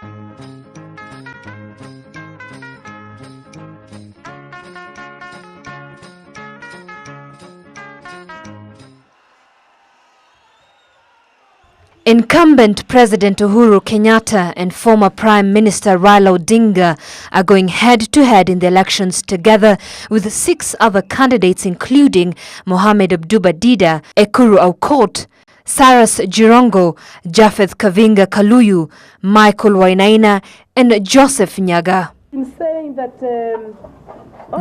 Incumbent President Uhuru Kenyatta and former Prime Minister Raila Odinga are going head-to-head in the elections together with 6 other candidates including Mohamed Abduba Dida, Ekuru Aukot, Cyrus Jirongo, Japheth Kavinga Kaluyu, Michael Wainaina and Joseph Nyaga.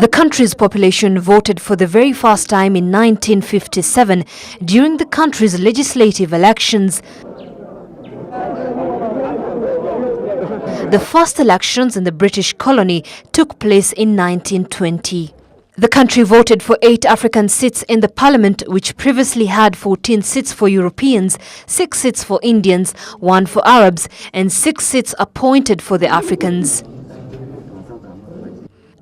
The country's population voted for the very first time in 1957 during the country's legislative elections. The first elections in the British colony took place in 1920. The country voted for 8 African seats in the parliament, which previously had 14 seats for Europeans, 6 seats for Indians, 1 for Arabs, and 6 seats appointed for the Africans.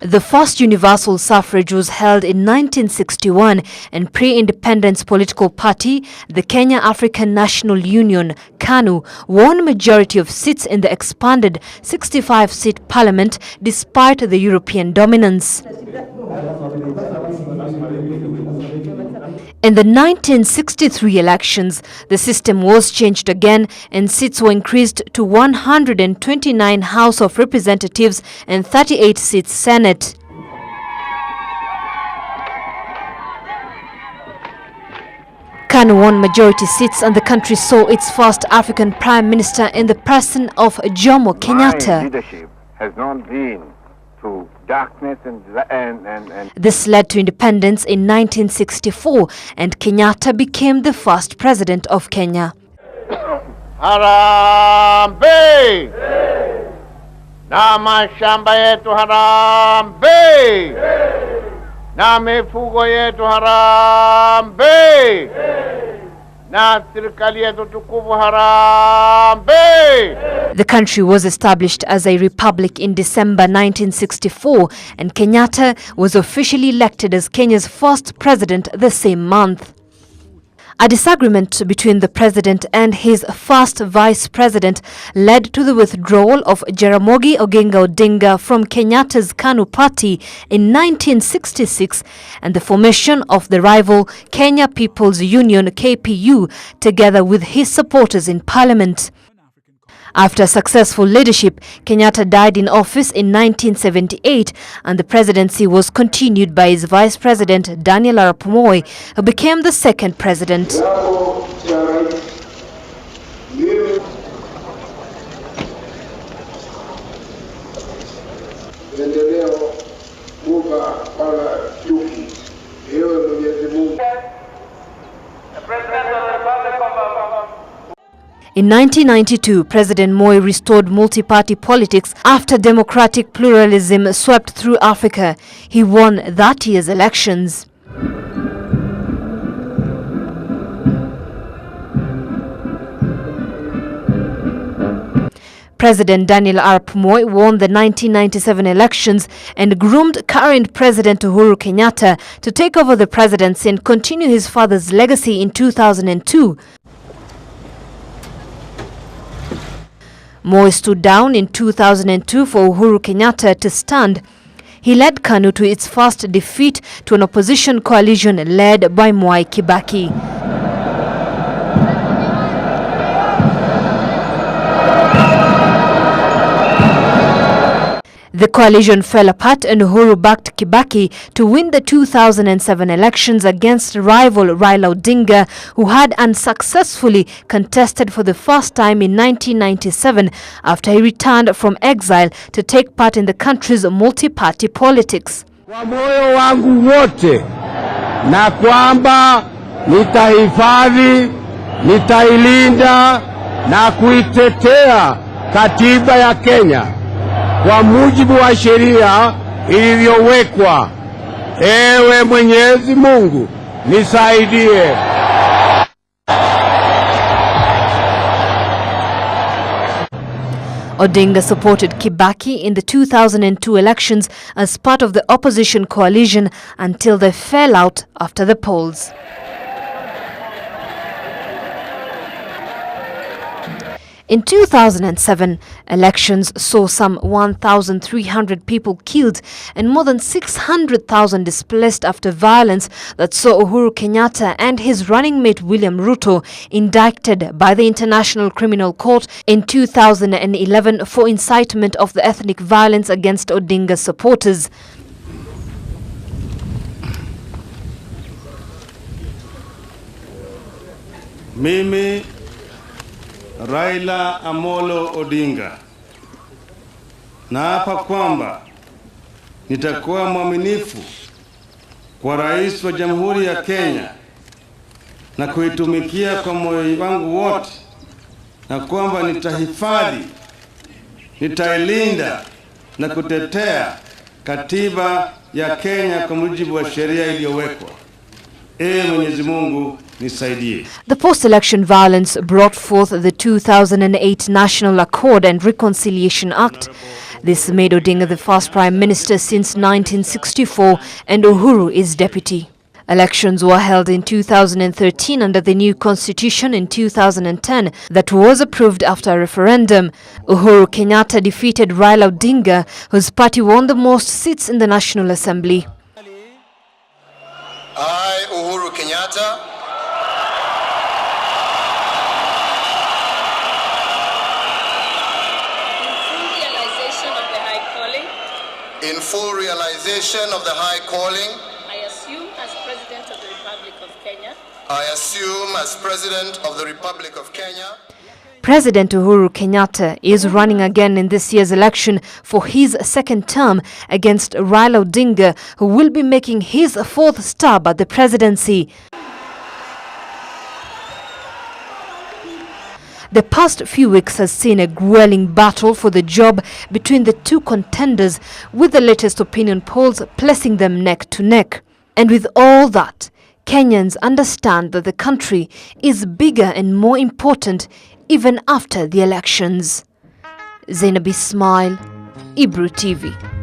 The first universal suffrage was held in 1961, and pre-independence political party, the Kenya African National Union, KANU, won majority of seats in the expanded 65-seat parliament despite the European dominance. In the 1963 elections, the system was changed again and seats were increased to 129 House of Representatives and 38 seats Senate. KANU won majority seats and the country saw its first African Prime Minister in the person of Jomo Kenyatta. My leadership has not been to darkness and This led to independence in 1964 and Kenyatta became the first president of Kenya. Harambe! Na mashamba yetu harambe! Na mifugo yetu harambe! Na serikali yetu tukufu harambe! The country was established as a republic in December 1964 and Kenyatta was officially elected as Kenya's first president the same month. A disagreement between the president and his first vice president led to the withdrawal of Jaramogi Oginga Odinga from Kenyatta's KANU party in 1966 and the formation of the rival Kenya People's Union KPU together with his supporters in parliament. After successful leadership, Kenyatta died in office in 1978 and the presidency was continued by his vice president Daniel Arap Moi, who became the second president. In 1992, President Moi restored multi-party politics after democratic pluralism swept through Africa. He won that year's elections. President Daniel Arap Moi won the 1997 elections and groomed current President Uhuru Kenyatta to take over the presidency and continue his father's legacy in 2002. Moi stood down in 2002 for Uhuru Kenyatta to stand. He led KANU to its first defeat to an opposition coalition led by Mwai Kibaki. The coalition fell apart and Uhuru backed Kibaki to win the 2007 elections against rival Raila Odinga, who had unsuccessfully contested for the first time in 1997 after he returned from exile to take part in the country's multi-party politics. Kwa moyo wangu wote na kwamba nitahifadhi, nitailinda na kuitetea katiba ya Kenya kwa mujibu wa sheria ilivyowekwa. Ewe Mwenyezi Mungu nisaidie. Odinga supported Kibaki in the 2002 elections as part of the opposition coalition until they fell out after the polls. In 2007, elections saw some 1,300 people killed and more than 600,000 displaced after violence that saw Uhuru Kenyatta and his running mate William Ruto indicted by the International Criminal Court in 2011 for incitement of the ethnic violence against Odinga supporters. Mimi Raila Amolo Odinga naapa kwamba nitakuwa mwaminifu kwa Rais wa Jamhuri ya Kenya na kuitumikia kwa moyo wangu wote, na kwamba nitahifadhi, nitailinda na kutetea katiba ya Kenya kwa mujibu wa sheria iliyowekwa. Mwenyezi Mungu nisaidie. The post-election violence brought forth the 2008 National Accord and Reconciliation Act. This made Odinga the first Prime Minister since 1964 and Uhuru is deputy. Elections were held in 2013 under the new constitution in 2010 that was approved after a referendum. Uhuru Kenyatta defeated Raila Odinga, whose party won the most seats in the National Assembly. I, Uhuru Kenyatta, in full realization of the high calling, I assume as President of the Republic of Kenya. I assume as President of the Republic of Kenya. President Uhuru Kenyatta is running again in this year's election for his second term against Raila Odinga, who will be making his fourth stab at the presidency. The past few weeks has seen a grueling battle for the job between the two contenders, with the latest opinion polls placing them neck to neck. And with all that, Kenyans understand that the country is bigger and more important even after the elections. Zainab Ismail, Ibru TV.